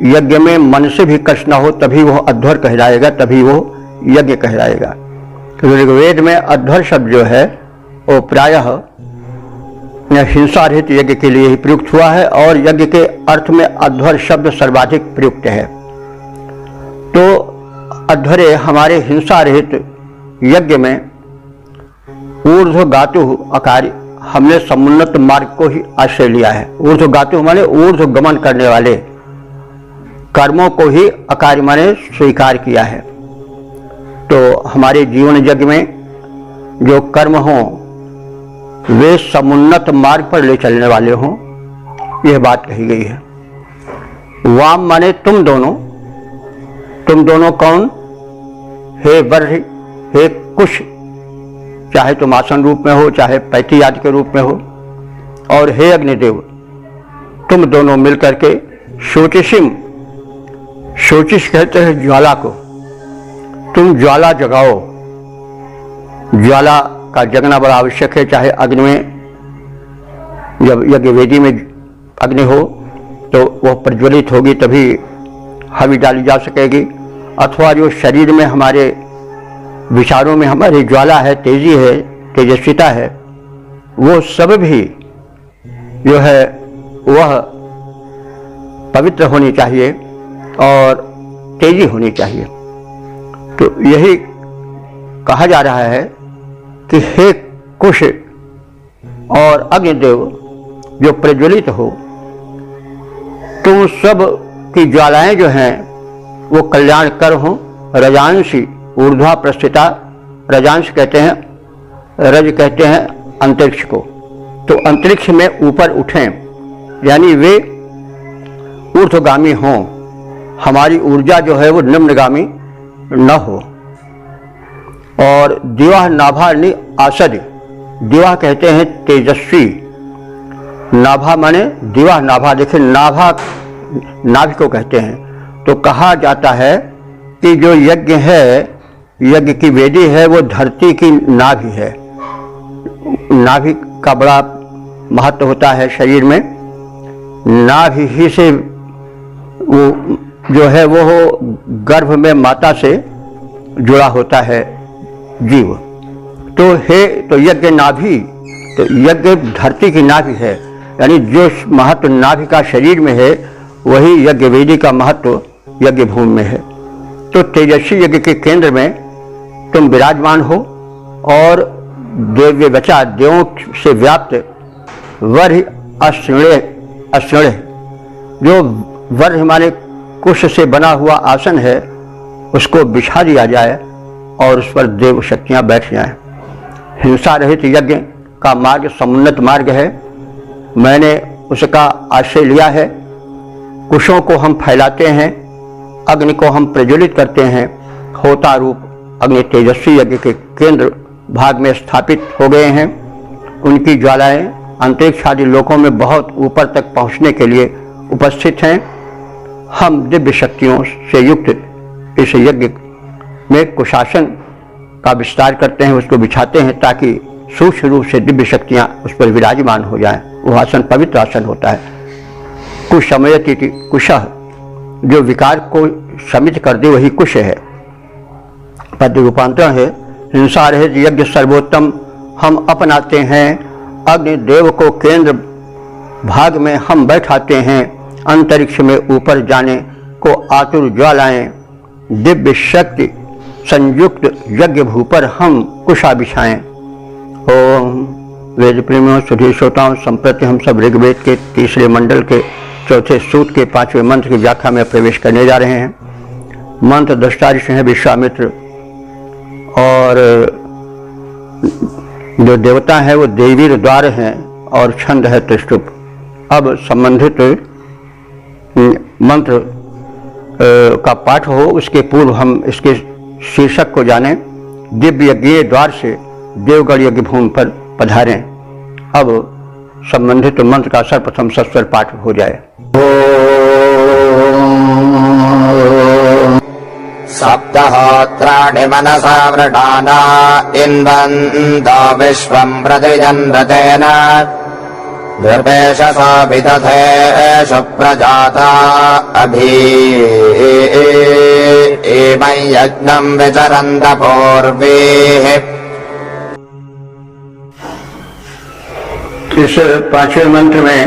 यज्ञ में मन से भी कष्ट न हो तभी वो अध्वर कहलाएगा, तभी वो यज्ञ कहलाएगा। ऋग्वेद में अध्वर शब्द जो है वो प्रायः हिंसा रहित यज्ञ के लिए ही प्रयुक्त हुआ है और यज्ञ के अर्थ में अध्वर शब्द सर्वाधिक प्रयुक्त है। तो अध्वरे हमारे हिंसा रहित यज्ञ में ऊर्ध्वगातु अकार्य, हमने समुन्नत मार्ग को ही आश्रय लिया है। ऊर्ध्वगातु माने ऊर्ध्व गमन करने वाले कर्मों को ही अकार्य माने स्वीकार किया है। तो हमारे जीवन यज्ञ में जो कर्म हों वे समुन्नत मार्ग पर ले चलने वाले हों, यह बात कही गई है। वाम माने तुम दोनों कौन? हे वर्ष, हे कुश, चाहे तुम आसन रूप में हो चाहे पैठी आदि के रूप में हो, और हे अग्निदेव, तुम दोनों मिलकर के शोचिशिम, शोचिश कहते हैं ज्वाला को, तुम ज्वाला जगाओ। ज्वाला का जगना बड़ा आवश्यक है, चाहे अग्नि में, जब यज्ञ वेदी में अग्नि हो तो वह प्रज्वलित होगी तभी हवि डाली जा सकेगी, अथवा जो शरीर में हमारे विचारों में हमारी ज्वाला है, तेजी है, तेजस्विता है, वो सब भी जो है वह पवित्र होनी चाहिए और तेजी होनी चाहिए। तो यही कहा जा रहा है कि हे कुश और अग्निदेव जो प्रज्वलित हो, तुम सब की ज्वालाएं जो हैं वो कल्याण कर हो। रजांशी ऊर्ध्वा प्रस्थिता, रजांश कहते हैं, रज कहते हैं अंतरिक्ष को। तो अंतरिक्ष में ऊपर उठें, यानी वे ऊर्ध्वगामी हों, हमारी ऊर्जा जो है वो निम्नगामी न हो। और दिवा नाभानि आसद, दिवा कहते हैं तेजस्वी, नाभा माने दिवा, नाभा देखिए नाभा नाभि को कहते हैं। तो कहा जाता है कि जो यज्ञ है, यज्ञ की वेदी है वो धरती की नाभि है। नाभि का बड़ा महत्व होता है शरीर में, नाभि ही से वो जो है वो गर्भ में माता से जुड़ा होता है जीव। तो हे, तो यज्ञ नाभि, तो यज्ञ धरती की नाभि है, यानी जो महत्व नाभि का शरीर में है वही यज्ञ वेदी का महत्व यज्ञ भूमि में है। तो तेजस्वी यज्ञ के केंद्र में तुम विराजमान हो और देव्य बचा, देवों से व्याप्त वर्ह अश्वणे, जो वर्ह माने कुश से बना हुआ आसन है उसको बिछा दिया जाए और उस पर देव शक्तियां बैठ जाएं। हिंसा रहित यज्ञ का मार्ग समुन्नत मार्ग है, मैंने उसका आश्रय लिया है। कुशों को हम फैलाते हैं, अग्नि को हम प्रज्वलित करते हैं। होता रूप अग्नि तेजस्वी यज्ञ के केंद्र भाग में स्थापित हो गए हैं। उनकी ज्वालाएं अंतरिक्ष आदि लोकों में बहुत ऊपर तक पहुंचने के लिए उपस्थित हैं। हम दिव्य शक्तियों से युक्त इस यज्ञ में कुशासन का विस्तार करते हैं, उसको बिछाते हैं ताकि सूक्ष्म रूप से दिव्य शक्तियां उस पर विराजमान हो जाएं। वो आसन पवित्र आसन होता है। कुशमयति कुशः, जो विकार को शमित कर दे वही कुश है। पद रूपांतरण है, हिंसा रहित यज्ञ सर्वोत्तम हम अपनाते हैं। अग्निदेव को केंद्र भाग में हम बैठाते हैं। अंतरिक्ष में ऊपर जाने को आतुर ज्वालाएं, दिव्य शक्ति संयुक्त यज्ञ भू पर हम कुशा बिछाएं। ओम वेद प्रेमियों, सुधीर श्रोताओं, संप्रति हम सब ऋग्वेद के 3 मंडल के 4 सूक्त के 5वें मंत्र की व्याख्या में प्रवेश करने जा रहे हैं। मंत्र दृष्टा ऋषि हैं विश्वामित्र, और जो देवता है वो देवीर द्वार हैं और छंद है त्रिष्टुप। अब संबंधित मंत्र का पाठ हो उसके पूर्व हम इसके शीर्षक को जानें। दिव्य यज्ञ द्वार से देवगढ़ यज्ञ भूमि पर पधारें। अब संबंधित मंत्र का सर्वप्रथम सस्वर पाठ हो जाए। सप्तहोत्राणि मनसा वृणाना इन्वन्तो विश्वम् प्रतिजन्रतेन नृपेशसा विदधेषु प्रजाता अभी एवं यज्ञम् विचरन्त पूर्वेः। इस 5वें मंत्र में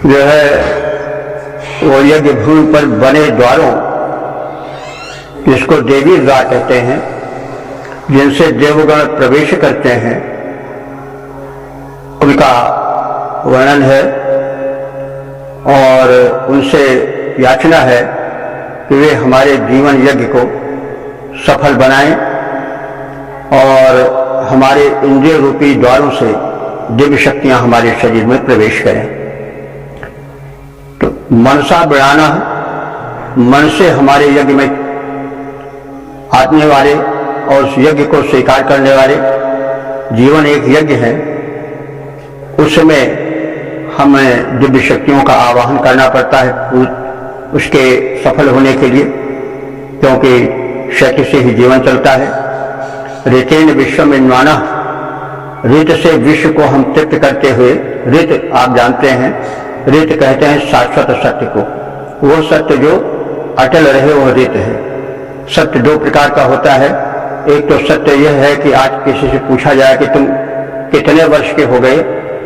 जो है वो यज्ञ भूमि पर बने द्वारों, जिसको देवी द्वार कहते हैं, जिनसे देवगण प्रवेश करते हैं, उनका वर्णन है और उनसे याचना है कि वे हमारे जीवन यज्ञ को सफल बनाएं और हमारे इंद्रिय रूपी द्वारों से दिव्य शक्तियां हमारे शरीर में प्रवेश करें। तो मनसा बढ़ाना, मन से हमारे यज्ञ में आने वाले और उस यज्ञ को स्वीकार करने वाले, जीवन एक यज्ञ है, उसमें हमें दिव्य शक्तियों का आवाहन करना पड़ता है उसके सफल होने के लिए, क्योंकि शक्ति से ही जीवन चलता है। ऋतेन विश्वम इन्वाना, ऋत से विश्व को हम तृप्त करते हुए, ऋत आप जानते हैं, ऋत कहते हैं शाश्वत सत्य को, वो सत्य जो अटल रहे वो ऋत है। सत्य 2 प्रकार का होता है। एक तो सत्य यह है कि आज किसी से पूछा जाए कि तुम कितने वर्ष के हो गए,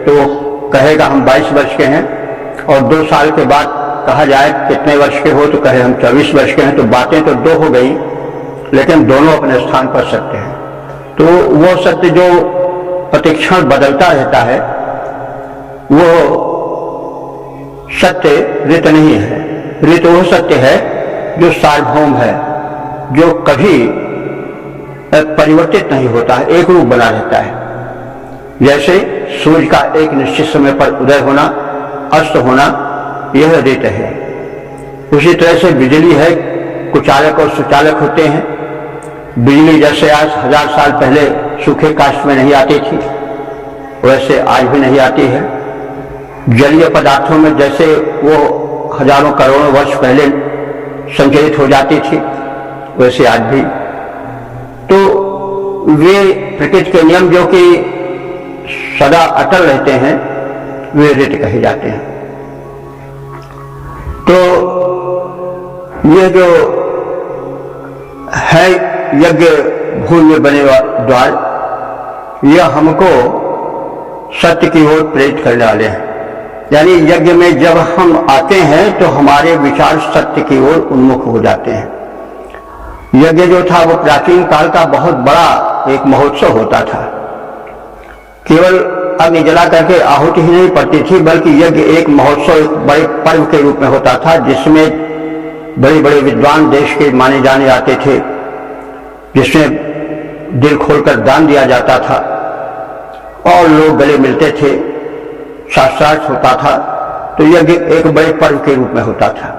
तो वो कहेगा हम 22 वर्ष के हैं, और 2 साल के बाद कहा जाए कितने वर्ष के हो तो कहे हम 24 वर्ष के हैं। तो बातें तो 2 हो गई, लेकिन दोनों अपने स्थान पर सत्य हैं। तो वो सत्य जो प्रतिक्षण बदलता रहता है, वो सत्य ऋत नहीं है। ऋत वो सत्य है जो सार्वभौम है, जो कभी परिवर्तित नहीं होता है, एक रूप बना रहता है। जैसे सूर्य का एक निश्चित समय पर उदय होना, अस्त होना, यह ऋत है। उसी तरह से बिजली है, कुचालक और सुचालक होते हैं। बिजली जैसे आज 1000 साल पहले सूखे काष्ठ में नहीं आती थी, वैसे आज भी नहीं आती है। जलीय पदार्थों में जैसे वो हजारों करोड़ों वर्ष पहले संचरित हो जाती थी, वैसे आज भी। तो वे प्रकृति के नियम जो कि सदा अटल रहते हैं, वे ऋत कहे जाते हैं। तो ये जो है यज्ञ भूमि में बने द्वार, यह हमको सत्य की ओर प्रेरित करने वाले हैं। यानी यज्ञ में जब हम आते हैं तो हमारे विचार सत्य की ओर उन्मुख हो जाते हैं। यज्ञ जो था वो प्राचीन काल का बहुत बड़ा एक महोत्सव होता था। केवल अग्नि जला करके आहुति ही नहीं पड़ती थी, बल्कि यज्ञ एक महोत्सव, एक बड़े पर्व के रूप में होता था, जिसमें बड़े बड़े विद्वान देश के माने जाने आते थे, जिसमें दिल खोलकर दान दिया जाता था और लोग गले मिलते थे, शास्त्रार्थ होता था। तो यज्ञ एक बड़े पर्व के रूप में होता था।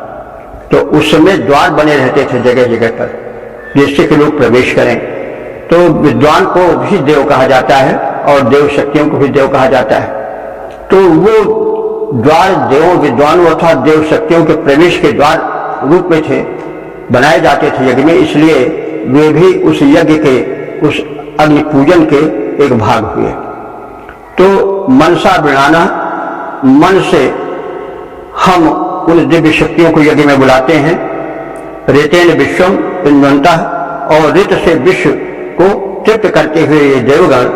तो उसमें द्वार बने रहते थे जगह जगह पर, जिससे कि लोग प्रवेश करें। तो विद्वान को भी देव कहा जाता है और देव शक्तियों को भी देव कहा जाता है। तो वो द्वार देवों, विद्वानों अथवा देव शक्तियों के प्रवेश के द्वार रूप में थे, बनाए जाते थे यज्ञ में, इसलिए वे भी उस यज्ञ के, उस अग्नि पूजन के एक भाग हुए। तो मनसा बनाना, मन से हम उन दिव्य शक्तियों को यज्ञ में बुलाते हैं। ऋतेन विश्वम इन्वन्तः, और ऋत से विश्व को तृप्त करते हुए ये देवगण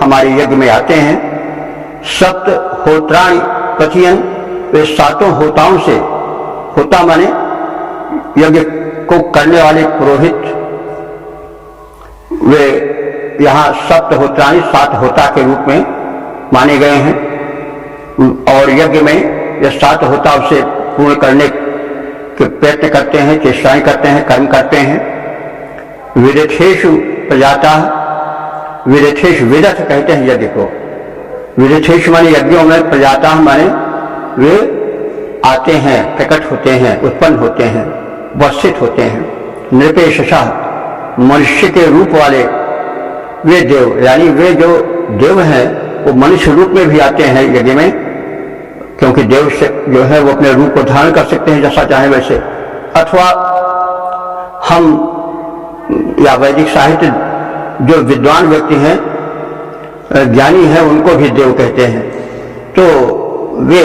हमारे यज्ञ में आते हैं। सप्त होत्राणि कथियन, वे 7 होताओं से, होता माने यज्ञ को करने वाले पुरोहित, वे यहाँ सप्त होत्रानि 7 होता के रूप में माने गए हैं और यज्ञ में ये 7 होता उसे पूर्ण करने के प्रयत्न करते हैं, चेष्टाएं करते हैं, कर्म करते हैं। विरथेषु प्रजाता, विरथेष विरथ कहते हैं यज्ञ को। विरथेष माने यज्ञों में, प्रजाता माने वे आते हैं, प्रकट होते हैं, उत्पन्न होते हैं, उपस्थित होते हैं। नृपेशः मनुष्य के रूप वाले वे देव, यानी वे जो देव हैं वो मनुष्य रूप में भी आते हैं यज्ञ में, क्योंकि देव से जो है वो अपने रूप को धारण कर सकते हैं जैसा चाहे वैसे। अथवा हम या वैदिक साहित्य जो विद्वान व्यक्ति हैं, ज्ञानी हैं, उनको भी देव कहते हैं। तो वे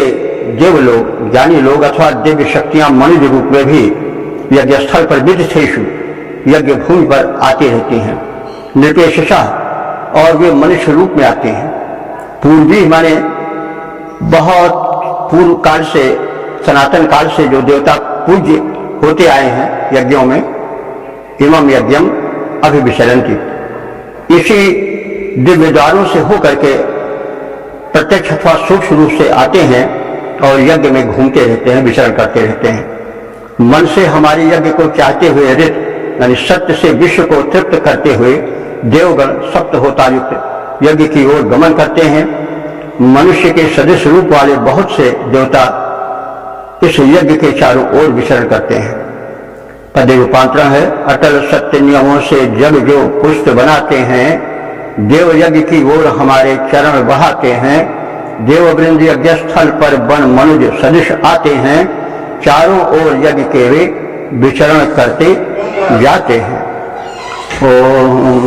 देव लोग, ज्ञानी लोग अथवा दिव्य शक्तियां मनुष्य रूप में भी यज्ञ स्थल पर विरथेषु यज्ञ भूमि पर आती रहती हैं। नृपेशः और वे मनुष्य रूप में आते हैं। पूर्वी माने बहुत पूर्व काल से, सनातन काल से जो देवता पूज्य होते आए हैं यज्ञों में, इमम यज्ञम अभिविचरन्ति, इसी दिव्य द्वारों से होकर के प्रत्यक्ष अथवा सूक्ष्म रूप से आते हैं और यज्ञ में घूमते रहते हैं, विचरण करते रहते हैं। मन से हमारे यज्ञ को चाहते हुए ऋत यानी सत्य से विश्व को तृप्त करते हुए देवगण सप्त होता युक्त यज्ञ की ओर गमन करते हैं। मनुष्य के सदृश रूप वाले बहुत से देवता इस यज्ञ के चारों ओर विचरण करते हैं। पद रूपांतरण है, अटल सत्य नियमों से जग जो पुष्ट बनाते हैं, देव यज्ञ की ओर हमारे चरण बहाते हैं। देववृंद यज्ञ स्थल पर बन मनुज सदृश आते हैं, चारों ओर यज्ञ के वे विचरण करते जाते हैं। ओम